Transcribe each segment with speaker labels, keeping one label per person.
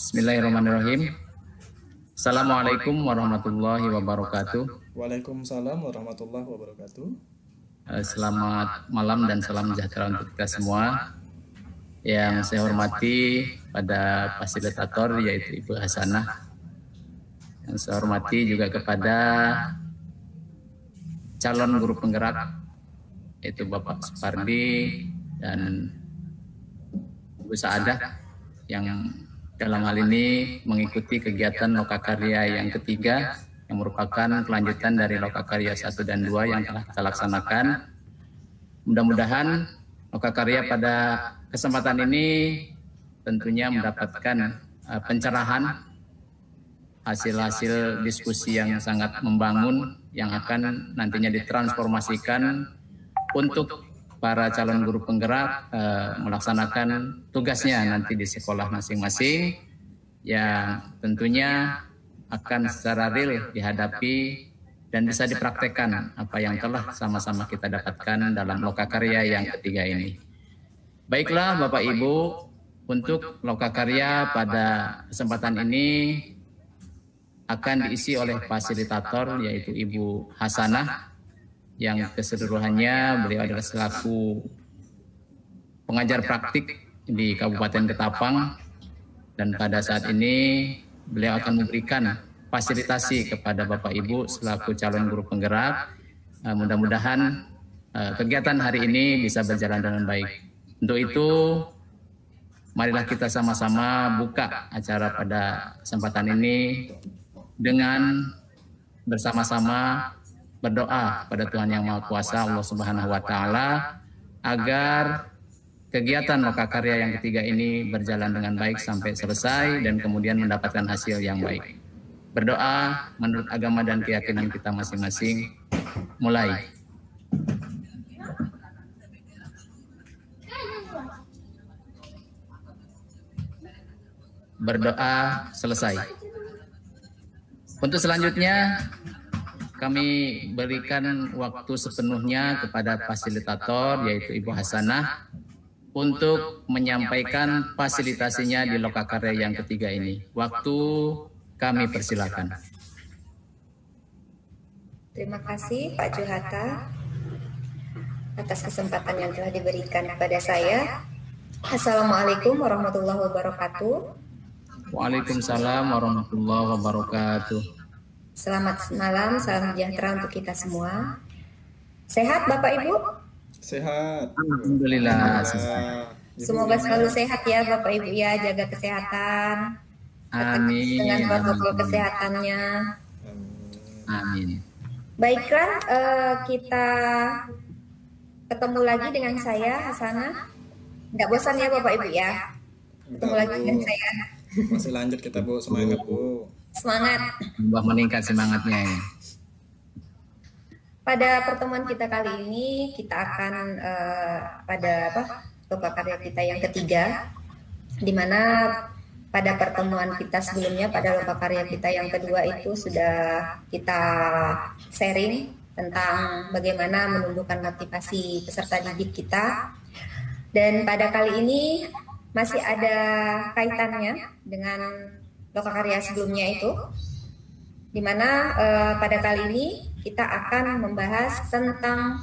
Speaker 1: Bismillahirrahmanirrahim. Assalamualaikum warahmatullahi wabarakatuh.
Speaker 2: Waalaikumsalam warahmatullahi wabarakatuh.
Speaker 1: Selamat malam dan salam sejahtera untuk kita semua. Yang saya hormati pada fasilitator yaitu Ibu Hasanah. Yang saya hormati juga kepada calon guru penggerak yaitu Bapak Supardi dan Ibu Saadah yang dalam hal ini mengikuti kegiatan Lokakarya yang ketiga yang merupakan kelanjutan dari Lokakarya 1 dan 2 yang telah kita laksanakan. Mudah-mudahan Lokakarya pada kesempatan ini tentunya mendapatkan pencerahan, hasil-hasil diskusi yang sangat membangun yang akan nantinya ditransformasikan untuk para calon guru penggerak melaksanakan tugasnya nanti di sekolah masing-masing yang tentunya akan secara real dihadapi dan bisa dipraktekkan apa yang telah sama-sama kita dapatkan dalam Lokakarya yang ketiga ini. Baiklah Bapak Ibu, untuk Lokakarya pada kesempatan ini akan diisi oleh fasilitator yaitu Ibu Hasanah yang keseluruhannya beliau adalah selaku pengajar praktik di Kabupaten Ketapang dan pada saat ini beliau akan memberikan fasilitasi kepada Bapak Ibu selaku calon guru penggerak. Mudah-mudahan kegiatan hari ini bisa berjalan dengan baik. Untuk itu marilah kita sama-sama buka acara pada kesempatan ini dengan bersama-sama berdoa pada Tuhan Yang Maha Kuasa Allah Subhanahu wa Ta'ala agar kegiatan Lokakarya yang ketiga ini berjalan dengan baik sampai selesai dan kemudian mendapatkan hasil yang baik. Berdoa menurut agama dan keyakinan kita masing-masing. Mulai. Berdoa selesai. Untuk selanjutnya kami berikan waktu sepenuhnya kepada fasilitator yaitu Ibu Hasanah untuk menyampaikan fasilitasinya di Lokakarya yang ketiga ini. Waktu kami persilakan.
Speaker 3: Terima kasih Pak Juhata atas kesempatan yang telah diberikan kepada saya. Assalamualaikum warahmatullahi wabarakatuh.
Speaker 1: Waalaikumsalam warahmatullahi wabarakatuh.
Speaker 3: Selamat malam, salam sejahtera untuk kita semua. Sehat Bapak Ibu?
Speaker 2: Sehat.
Speaker 1: Alhamdulillah.
Speaker 3: Semoga selalu sehat ya Bapak Ibu ya, jaga kesehatan.
Speaker 1: Amin.
Speaker 3: Dengan protokol kesehatannya.
Speaker 1: Amin.
Speaker 3: Baiklah, kita ketemu lagi dengan saya Hasanah. Nggak bosan ya Bapak Ibu ya? Ketemu lagi dengan saya.
Speaker 2: Masih lanjut kita Bu, semangat Bu.
Speaker 3: Semangat.
Speaker 1: Tambah meningkat semangatnya ya.
Speaker 3: Pada pertemuan kita kali ini kita akan pada Lokakarya kita yang ketiga, di mana pada pertemuan kita sebelumnya pada Lokakarya kita yang kedua itu sudah kita sharing tentang bagaimana menumbuhkan motivasi peserta didik kita, dan pada kali ini masih ada kaitannya dengan Lokakarya sebelumnya itu, di mana pada kali ini kita akan membahas tentang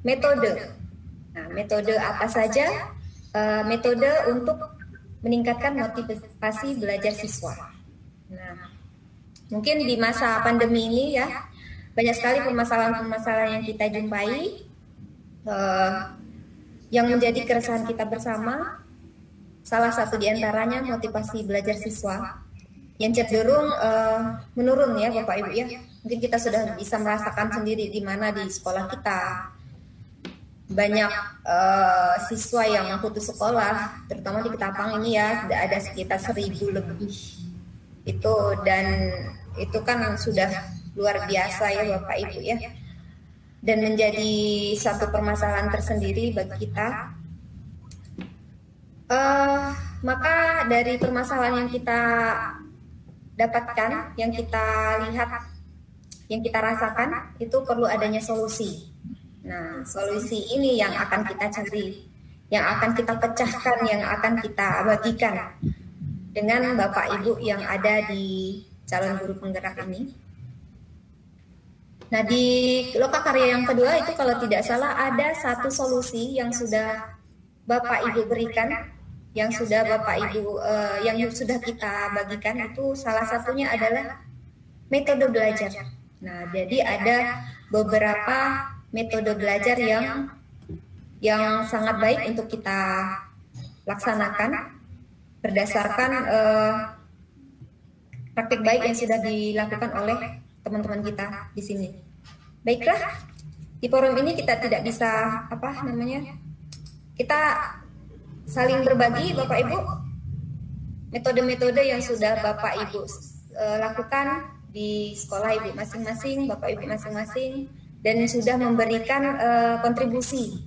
Speaker 3: metode. Nah, metode apa saja? Metode untuk meningkatkan motivasi belajar siswa. Nah, mungkin di masa pandemi ini ya, banyak sekali permasalahan-permasalahan yang kita jumpai, yang menjadi keresahan kita bersama. Salah satu diantaranya motivasi belajar siswa yang cenderung menurun ya Bapak Ibu ya. Mungkin kita sudah bisa merasakan sendiri di mana di sekolah kita banyak siswa yang putus sekolah, terutama di Ketapang ini ya, ada sekitar 1.000 lebih itu, dan itu kan sudah luar biasa ya Bapak Ibu ya, dan menjadi satu permasalahan tersendiri bagi kita. Maka dari permasalahan yang kita dapatkan, yang kita lihat, yang kita rasakan, itu perlu adanya solusi. Nah, solusi ini yang akan kita cari, yang akan kita pecahkan, yang akan kita bagikan dengan Bapak Ibu yang ada di calon guru penggerak ini. Nah, di lokakarya yang kedua itu kalau tidak salah ada satu solusi yang sudah Bapak Ibu berikan, yang sudah Bapak Ibu yang sudah kita bagikan, itu salah satunya adalah metode belajar. Nah, jadi ada beberapa metode belajar yang sangat baik untuk kita laksanakan berdasarkan praktik baik yang sudah dilakukan oleh teman-teman kita di sini. Baiklah, di forum ini kita tidak bisa kita saling berbagi Bapak Ibu metode-metode yang sudah Bapak Ibu lakukan di sekolah Ibu masing-masing, Bapak Ibu masing-masing, dan sudah memberikan kontribusi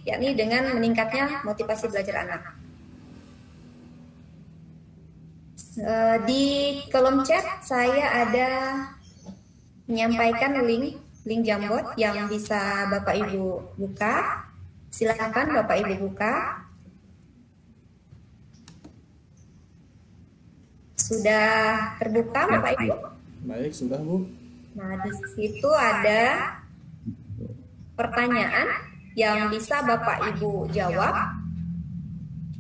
Speaker 3: yakni dengan meningkatnya motivasi belajar anak. Di kolom chat saya ada menyampaikan link Jamboard yang bisa Bapak Ibu buka. Silakan Bapak Ibu buka. Sudah terbuka Bapak Ibu?
Speaker 2: Baik, sudah Bu.
Speaker 3: Nah, di situ ada pertanyaan yang bisa Bapak Ibu jawab.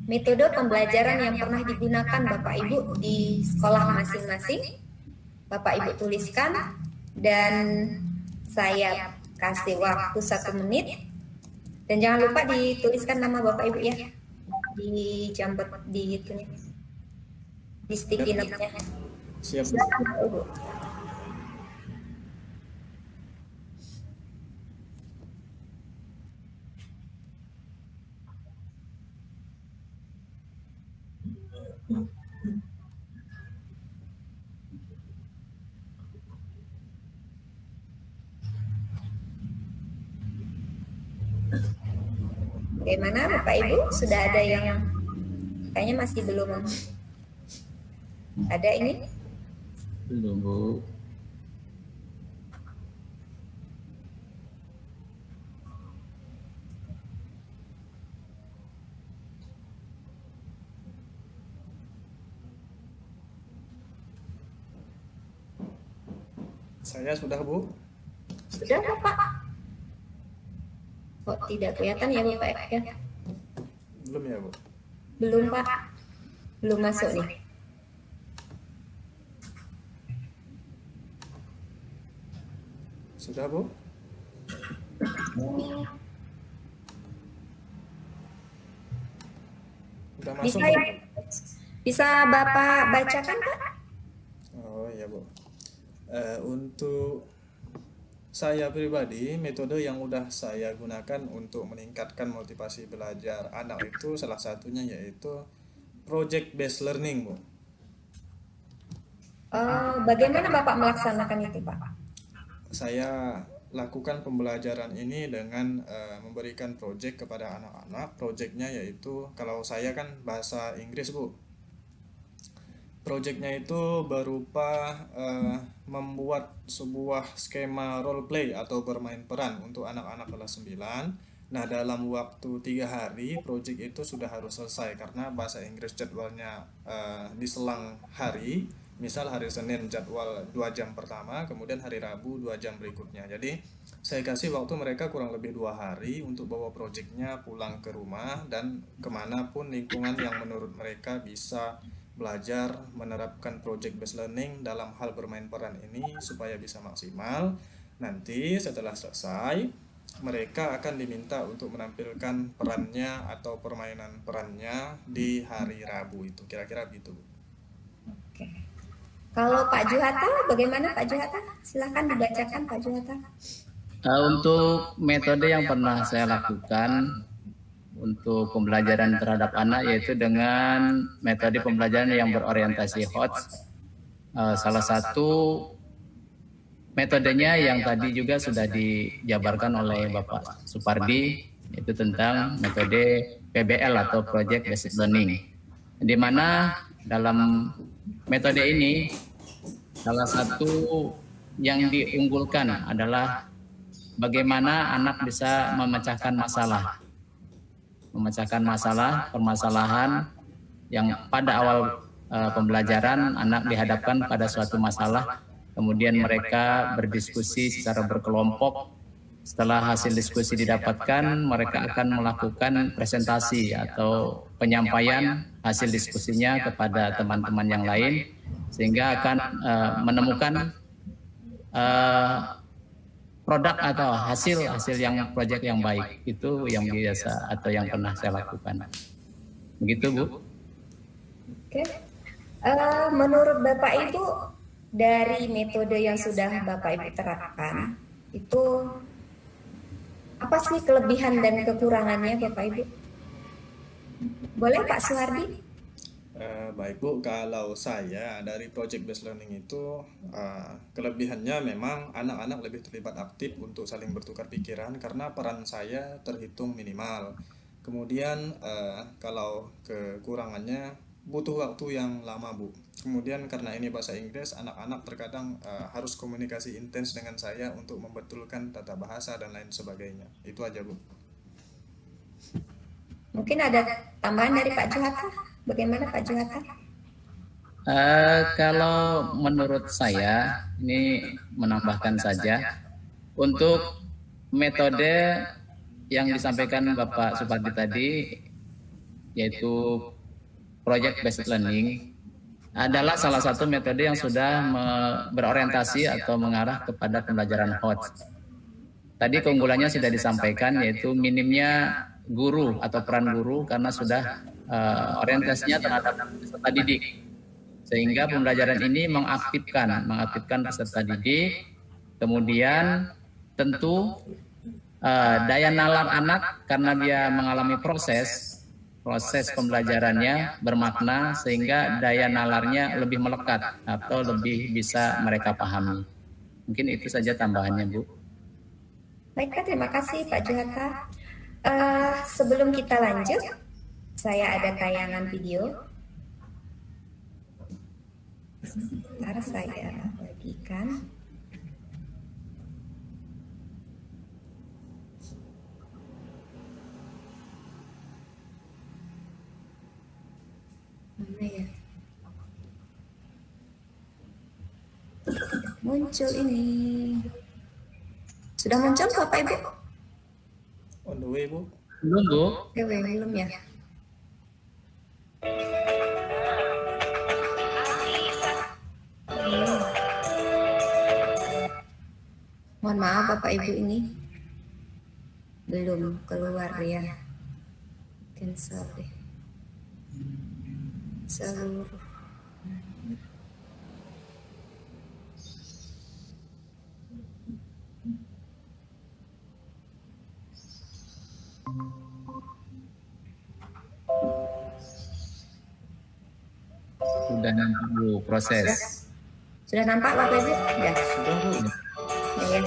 Speaker 3: Metode pembelajaran yang pernah digunakan Bapak Ibu di sekolah masing-masing, Bapak Ibu tuliskan, dan saya kasih waktu 1 menit. Dan jangan lupa dituliskan nama Bapak Ibu ya, di Jamboard, di sticky note-nya.
Speaker 2: Siap.
Speaker 3: Silakan Bapak Ibu. Bagaimana Bapak Ibu? Sudah ada yang kayaknya masih belum ada ini?
Speaker 1: Belum, Bu.
Speaker 2: Saya sudah Bu.
Speaker 3: Sudah Bapak? Kok tidak kelihatan ya Bapak ya?
Speaker 2: Belum ya Bu?
Speaker 3: Belum Pak. Belum masuk nih.
Speaker 2: Sudah Bu? Sudah masuk?
Speaker 3: Bisa Bapak bacakan Pak?
Speaker 2: Oh iya Bu. Untuk saya pribadi, metode yang udah saya gunakan untuk meningkatkan motivasi belajar anak itu salah satunya yaitu project based learning, Bu.
Speaker 3: Bagaimana Bapak melaksanakan itu, Pak?
Speaker 2: Saya lakukan pembelajaran ini dengan memberikan project kepada anak-anak. Projectnya yaitu, kalau saya kan bahasa Inggris, Bu. Projectnya itu berupa membuat sebuah skema role play atau bermain peran untuk anak-anak kelas 9. Nah, dalam waktu 3 hari, project itu sudah harus selesai karena bahasa Inggris jadwalnya diselang hari. Misal hari Senin jadwal 2 jam pertama, kemudian hari Rabu 2 jam berikutnya. Jadi, saya kasih waktu mereka kurang lebih 2 hari untuk bawa projectnya pulang ke rumah dan kemanapun lingkungan yang menurut mereka bisa belajar menerapkan project based learning dalam hal bermain peran ini supaya bisa maksimal. Nanti setelah selesai, mereka akan diminta untuk menampilkan perannya atau permainan perannya di hari Rabu itu. Kira-kira begitu.
Speaker 3: Oke. Kalau Pak Juhata, bagaimana Pak Juhata? Silahkan dibacakan Pak Juhata.
Speaker 1: Untuk metode yang pernah saya lakukan untuk pembelajaran terhadap anak yaitu dengan metode pembelajaran yang berorientasi HOTS. Salah satu metodenya yang tadi juga sudah dijabarkan oleh Bapak Supardi, itu tentang metode PBL atau Project Based Learning, di mana dalam metode ini salah satu yang diunggulkan adalah bagaimana anak bisa memecahkan masalah. memecahkan permasalahan yang pada awal pembelajaran anak dihadapkan pada suatu masalah, kemudian mereka berdiskusi secara berkelompok. Setelah hasil diskusi didapatkan, mereka akan melakukan presentasi atau penyampaian hasil diskusinya kepada teman-teman yang lain, sehingga akan menemukan produk atau hasil yang proyek yang baik. Itu yang biasa atau yang pernah saya lakukan. Begitu, Bu.
Speaker 3: Oke. Menurut Bapak Ibu, dari metode yang sudah Bapak Ibu terapkan, itu apa sih kelebihan dan kekurangannya, Bapak Ibu? Boleh Pak Suhardi?
Speaker 2: Baik Bu, kalau saya dari project based learning itu kelebihannya memang anak-anak lebih terlibat aktif untuk saling bertukar pikiran karena peran saya terhitung minimal. Kemudian kalau kekurangannya butuh waktu yang lama Bu. Kemudian karena ini bahasa Inggris, anak-anak terkadang harus komunikasi intens dengan saya untuk membetulkan tata bahasa dan lain sebagainya. Itu aja Bu.
Speaker 3: Mungkin ada tambahan dari Pak Juhata? Bagaimana Pak Juhata?
Speaker 1: Kalau menurut saya, ini menambahkan saja, untuk metode yang disampaikan Bapak Supardi tadi, yaitu project based learning, adalah salah satu metode yang sudah berorientasi atau mengarah kepada pembelajaran HOT. Tadi keunggulannya sudah disampaikan, yaitu minimnya guru atau peran guru karena sudah orientasinya terhadap peserta didik, sehingga pembelajaran ini mengaktifkan peserta didik. Kemudian tentu daya nalar anak karena dia mengalami proses pembelajarannya bermakna, sehingga daya nalarnya lebih melekat atau lebih bisa mereka pahami. Mungkin itu saja tambahannya, Bu.
Speaker 3: Baik, terima kasih Pak Juhata. Sebelum kita lanjut, saya ada tayangan video. Sebentar saya bagikan. Mana ya? Muncul ini. Sudah muncul Bapak Ibu?
Speaker 2: On the way Bu.
Speaker 1: Belum, Bu.
Speaker 3: Belum ya? Mohon maaf Bapak Ibu, ini belum keluar ya. Cancel deh. Seluruh.
Speaker 1: Sudah nampak Bu proses.
Speaker 3: Sudah nampak Bapak Ibu? Ya.
Speaker 2: Sudah Bu.
Speaker 3: Ya.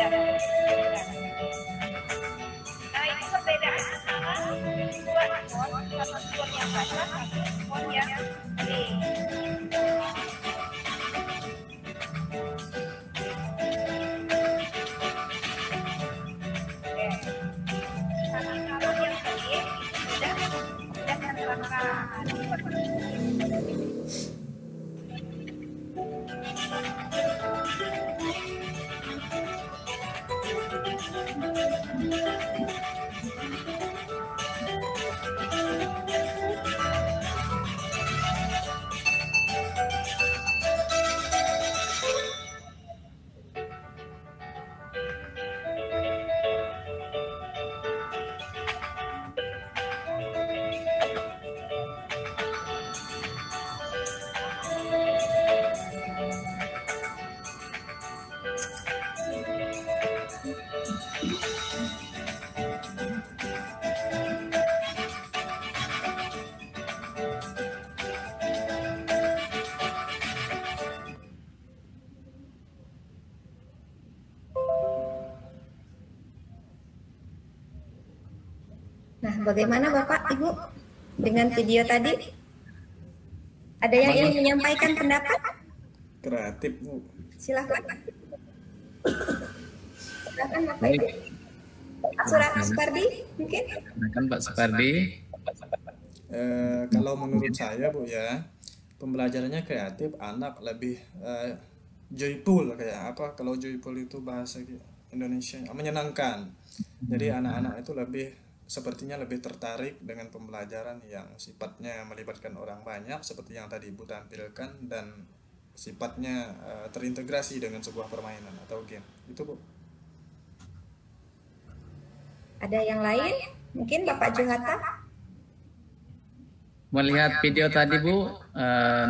Speaker 4: Ya. Nah, itu perbedaan antara dua tone, satu tone yang basah, satu tone yang kering.
Speaker 3: Nah, bagaimana Bapak, Ibu dengan video tadi? Ada yang ingin menyampaikan pendapat?
Speaker 2: Kreatif, Bu.
Speaker 3: Silakan. Silakan Bapak Ibu. Pak Supardi mungkin?
Speaker 1: Silakan Pak Supardi.
Speaker 2: Kalau menurut saya, Bu, ya, pembelajarannya kreatif, anak lebih joyful, kayak apa? Kalau joyful itu bahasa Indonesia, menyenangkan. Jadi anak-anak itu sepertinya lebih tertarik dengan pembelajaran yang sifatnya melibatkan orang banyak seperti yang tadi Ibu tampilkan, dan sifatnya terintegrasi dengan sebuah permainan atau game. Itu, Bu.
Speaker 3: Ada yang lain? Mungkin Bapak Johata?
Speaker 1: Melihat video tadi Bu,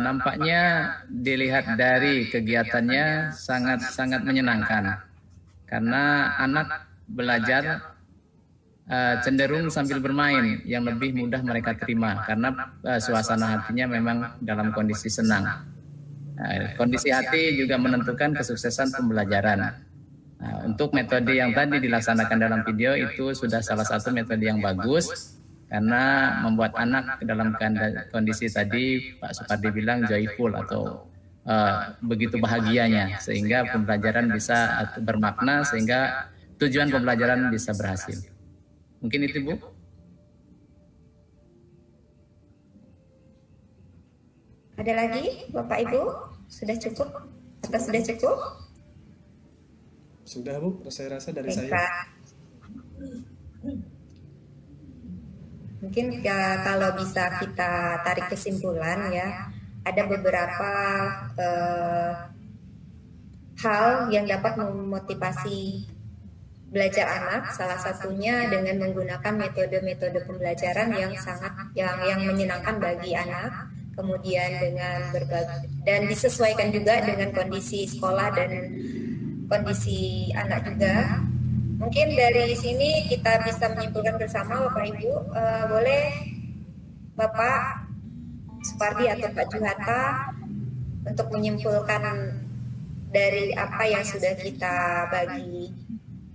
Speaker 1: nampaknya dilihat dari kegiatannya sangat menyenangkan. Karena anak belajar cenderung sambil bermain, yang lebih mudah mereka terima karena suasana hatinya memang dalam kondisi senang. Kondisi hati juga menentukan kesuksesan pembelajaran. Untuk metode yang tadi dilaksanakan dalam video itu sudah salah satu metode yang bagus karena membuat anak dalam kondisi tadi Pak Supardi bilang joyful atau begitu bahagianya, sehingga pembelajaran bisa bermakna, sehingga tujuan pembelajaran bisa berhasil. Mungkin itu, Bu.
Speaker 3: Ada lagi Bapak Ibu? Sudah cukup? Atau sudah cukup?
Speaker 2: Sudah, Bu. Saya rasa dari saya.
Speaker 3: Mungkin kalau bisa kita tarik kesimpulan ya, ada beberapa hal yang dapat memotivasi belajar anak, salah satunya dengan menggunakan metode-metode pembelajaran yang menyenangkan bagi anak, kemudian dengan berbagi dan disesuaikan juga dengan kondisi sekolah dan kondisi anak juga. Mungkin dari sini kita bisa menyimpulkan bersama Bapak Ibu. Boleh Bapak Supardi atau Pak Johata untuk menyimpulkan dari apa yang sudah kita bagi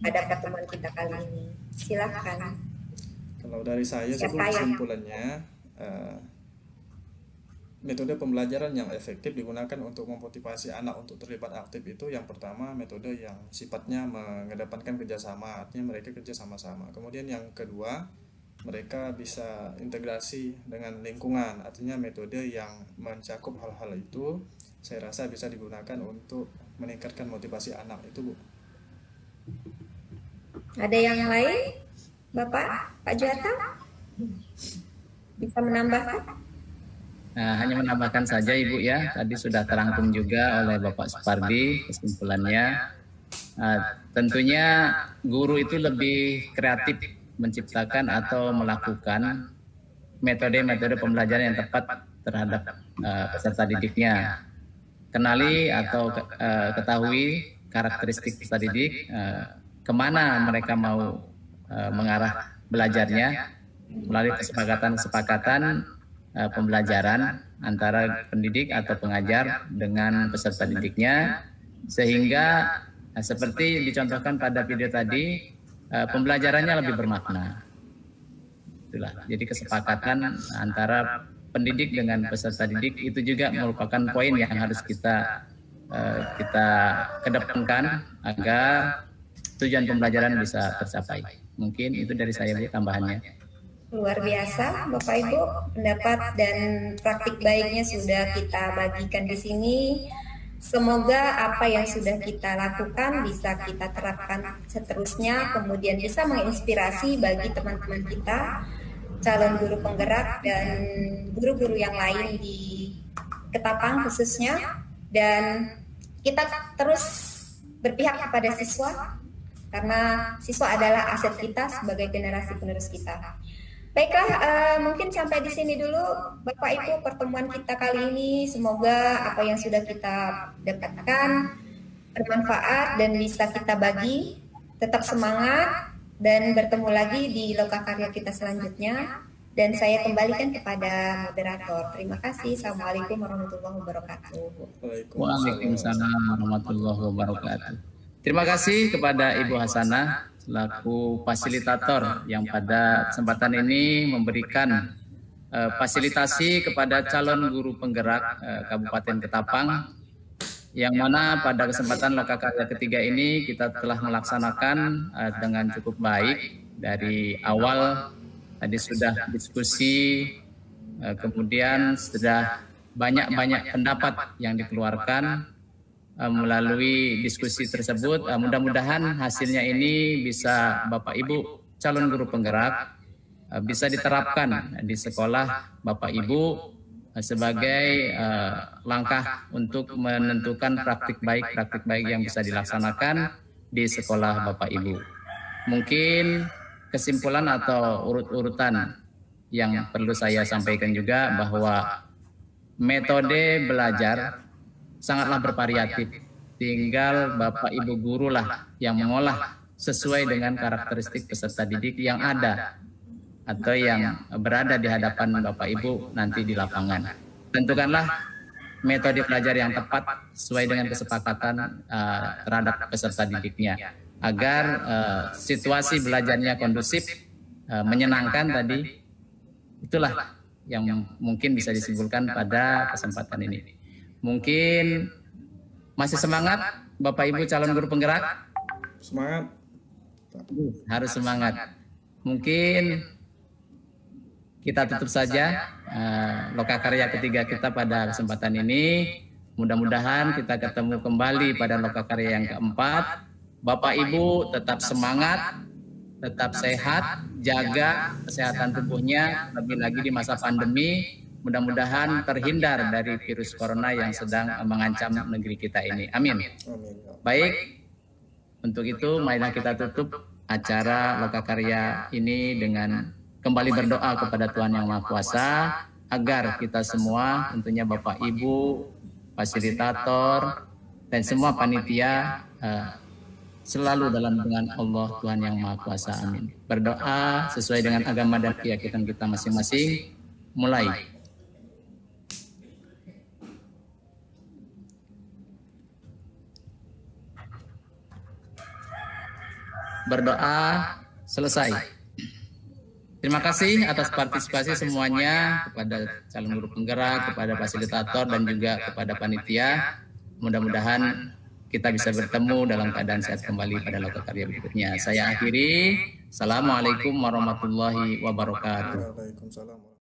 Speaker 3: pada pertemuan kita kali ini. Silakan.
Speaker 2: Kalau dari saya sebelum kesimpulannya, metode pembelajaran yang efektif digunakan untuk memotivasi anak untuk terlibat aktif itu yang pertama metode yang sifatnya mengedepankan kerjasama, artinya mereka kerja sama-sama. Kemudian yang kedua, mereka bisa integrasi dengan lingkungan, artinya metode yang mencakup hal-hal itu saya rasa bisa digunakan untuk meningkatkan motivasi anak itu, Bu.
Speaker 3: Ada yang lain, Bapak, Pak Johata? Bisa menambahkan?
Speaker 1: Nah, hanya menambahkan saja Ibu ya, tadi sudah terangkum juga oleh Bapak Supardi kesimpulannya. Tentunya guru itu lebih kreatif menciptakan atau melakukan metode-metode pembelajaran yang tepat terhadap peserta didiknya. Kenali atau ketahui karakteristik peserta didik, kemana mereka mau mengarah belajarnya melalui kesepakatan pembelajaran antara pendidik atau pengajar dengan peserta didiknya, sehingga Nah, seperti dicontohkan pada video tadi, pembelajarannya lebih bermakna. Itulah. Jadi kesepakatan antara pendidik dengan peserta didik itu juga merupakan poin yang harus kita kedepankan agar tujuan pembelajaran bisa tercapai. Mungkin itu dari saya, Bu, tambahannya.
Speaker 3: Luar biasa, Bapak Ibu, pendapat dan praktik baiknya sudah kita bagikan di sini. Semoga apa yang sudah kita lakukan bisa kita terapkan seterusnya, kemudian bisa menginspirasi bagi teman-teman kita, calon guru penggerak dan guru-guru yang lain di Ketapang khususnya. Dan kita terus berpihak kepada siswa, karena siswa adalah aset kita sebagai generasi penerus kita. Baiklah, mungkin sampai di sini dulu Bapak Ibu pertemuan kita kali ini. Semoga apa yang sudah kita dapatkan bermanfaat dan bisa kita bagi. Tetap semangat dan bertemu lagi di lokakarya kita selanjutnya. Dan saya kembalikan kepada moderator. Terima kasih. Assalamualaikum warahmatullahi wabarakatuh.
Speaker 1: Waalaikumsalam warahmatullahi wabarakatuh. Terima kasih kepada Ibu Hasanah selaku fasilitator yang pada kesempatan ini memberikan fasilitasi kepada calon guru penggerak Kabupaten Ketapang, yang mana pada kesempatan lokakarya ketiga ini kita telah melaksanakan dengan cukup baik. Dari awal tadi sudah diskusi, kemudian sudah banyak pendapat yang dikeluarkan melalui diskusi tersebut. Mudah-mudahan hasilnya ini bisa Bapak Ibu calon guru penggerak bisa diterapkan di sekolah Bapak Ibu sebagai langkah untuk menentukan praktik baik yang bisa dilaksanakan di sekolah Bapak Ibu. Mungkin kesimpulan atau urut-urutan yang perlu saya sampaikan juga bahwa metode belajar sangatlah bervariatif. Tinggal Bapak Ibu guru lah yang mengolah sesuai dengan karakteristik peserta didik yang ada atau yang berada di hadapan Bapak Ibu nanti di lapangan. Tentukanlah metode belajar yang tepat sesuai dengan kesepakatan terhadap peserta didiknya agar situasi belajarnya kondusif, menyenangkan tadi. Itulah yang mungkin bisa disimpulkan pada kesempatan ini. Mungkin masih semangat Bapak Ibu calon guru penggerak?
Speaker 2: Semangat.
Speaker 1: Harus semangat. Mungkin kita tutup saja lokakarya ketiga kita pada kesempatan ini. Mudah-mudahan kita ketemu kembali pada lokakarya yang keempat. Bapak Ibu tetap semangat, tetap sehat, jaga kesehatan tubuhnya, lebih lagi di masa pandemi. Mudah-mudahan terhindar dari virus corona yang sedang mengancam negeri kita ini. Amin. Baik, untuk itu marilah kita tutup acara lokakarya ini dengan kembali berdoa kepada Tuhan Yang Maha Kuasa agar kita semua, tentunya Bapak Ibu, fasilitator, dan semua panitia selalu dalam lindungan Allah Tuhan Yang Maha Kuasa. Amin. Berdoa sesuai dengan agama dan keyakinan kita masing-masing. Mulai. Berdoa selesai. Terima kasih atas partisipasi semuanya, kepada calon guru penggerak, kepada fasilitator, dan juga kepada panitia. Mudah-mudahan kita bisa bertemu dalam keadaan sehat kembali pada lokakarya berikutnya. Saya akhiri. Assalamualaikum warahmatullahi wabarakatuh.
Speaker 2: Waalaikumsalam.